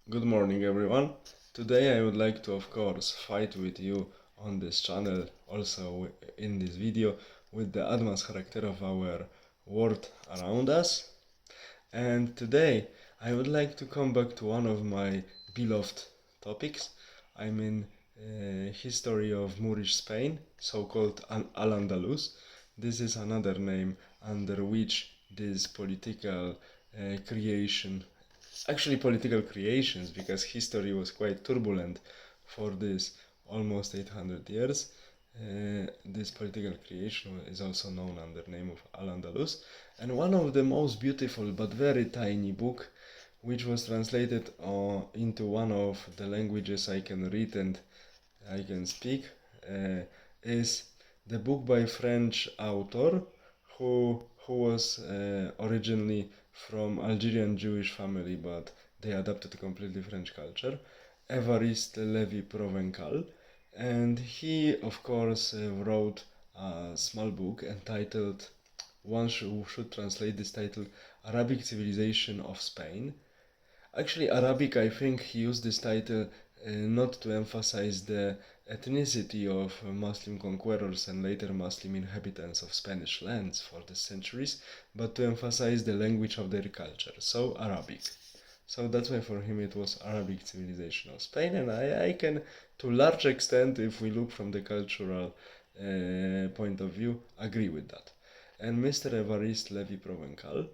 Good morning, everyone. Today I would like to, of course, fight with you on this channel, also in this video, with the advanced character of our world around us. And today I would like to come back to one of my beloved topics. I mean, history of Moorish Spain, so-called Al-Andalus. This is another name under which this political creations, because history was quite turbulent for this almost 800 years. This political creation is also known under the name of Al-Andalus, and one of the most beautiful but very tiny book, which was translated into one of the languages I can read and I can speak, is the book by French author who was originally from Algerian Jewish family, but they adapted a completely French culture, Evariste Levi-Provecal, and he, of course, wrote a small book entitled, one should translate this title, Arabic Civilization of Spain. Actually, Arabic, I think he used this title not to emphasize the ethnicity of Muslim conquerors and later Muslim inhabitants of Spanish lands for the centuries, but to emphasize the language of their culture, so Arabic. So that's why for him it was Arabic civilization of Spain, and I can, to large extent, if we look from the cultural point of view, agree with that. And Mr. Evariste Levi-Provecal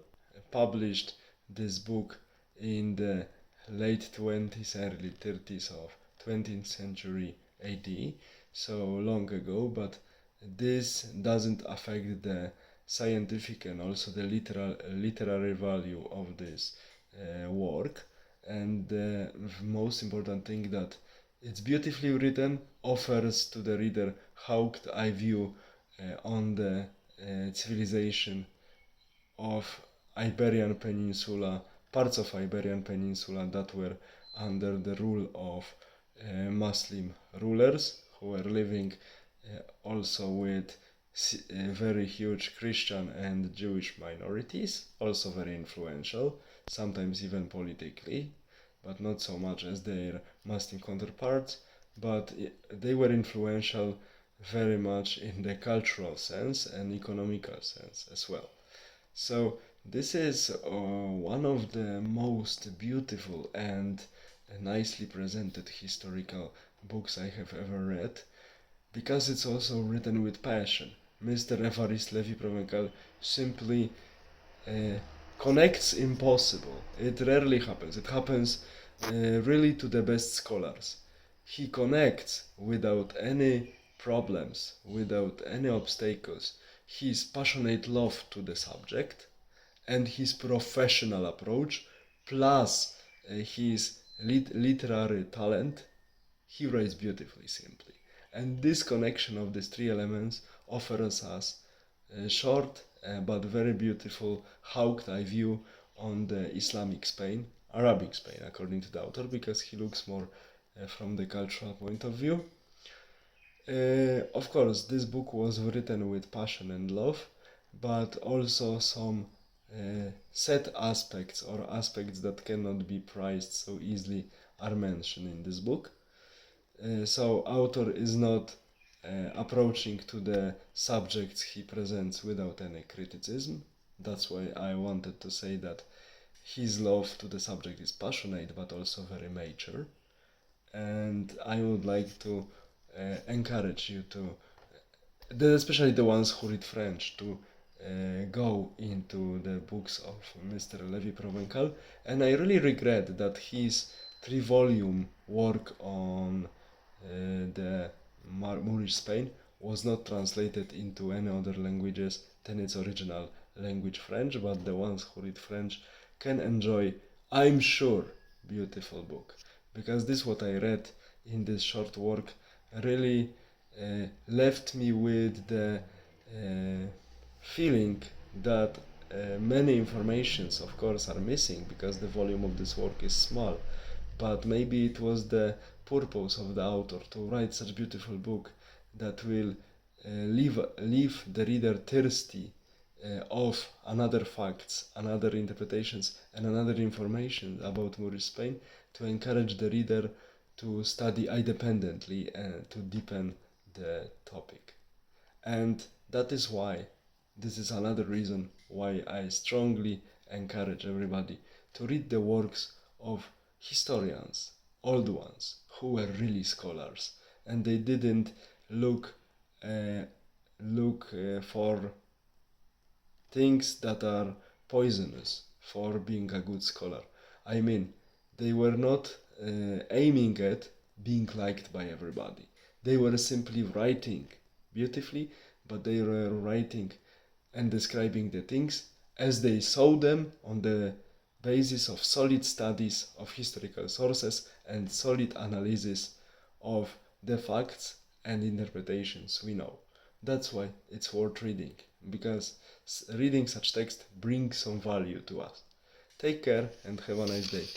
published this book in the late 20s, early 30s of 20th century AD, so long ago, but this doesn't affect the scientific and also the literary value of this work. And the most important thing that it's beautifully written, offers to the reader how I view on the civilization of Iberian Peninsula, parts of Iberian Peninsula that were under the rule of Muslim rulers who were living also with very huge Christian and Jewish minorities, also very influential, sometimes even politically, but not so much as their Muslim counterparts, but they were influential very much in the cultural sense and economical sense as well. So this is one of the most beautiful and nicely presented historical books I have ever read, because it's also written with passion. Mr. Evariste Levi-Provecal simply uh, connects impossible. It rarely happens. It happens really to the best scholars. He connects without any problems, without any obstacles. His passionate love to the subject and his professional approach, plus his literary talent, he writes beautifully, simply. And this connection of these three elements offers us a short but very beautiful hawked eye view on the Islamic Spain, Arabic Spain, according to the author, because he looks more from the cultural point of view. Of course, this book was written with passion and love, but also some set aspects or aspects that cannot be prized so easily are mentioned in this book. So author is not approaching to the subjects he presents without any criticism. That's why I wanted to say that his love to the subject is passionate but also very mature. And I would like to encourage you to, especially the ones who read French, to go into the books of Mr. Levi-Provecal. And I really regret that his three-volume work on the Moorish Spain was not translated into any other languages than its original language, French, but the ones who read French can enjoy, I'm sure, beautiful book. Because this what I read in this short work really left me with the feeling that many informations, of course, are missing because the volume of this work is small. But maybe it was the purpose of the author to write such beautiful book that will leave the reader thirsty of another facts, another interpretations, and another information about Moorish Spain to encourage the reader to study independently and to deepen the topic. And that is why, this is another reason why I strongly encourage everybody to read the works of historians, old ones, who were really scholars, and they didn't look for things that are poisonous for being a good scholar. I mean, they were not aiming at being liked by everybody. They were simply writing beautifully, but they were writing and describing the things as they saw them on the basis of solid studies of historical sources and solid analysis of the facts and interpretations we know. That's why it's worth reading, because reading such text brings some value to us. Take care and have a nice day.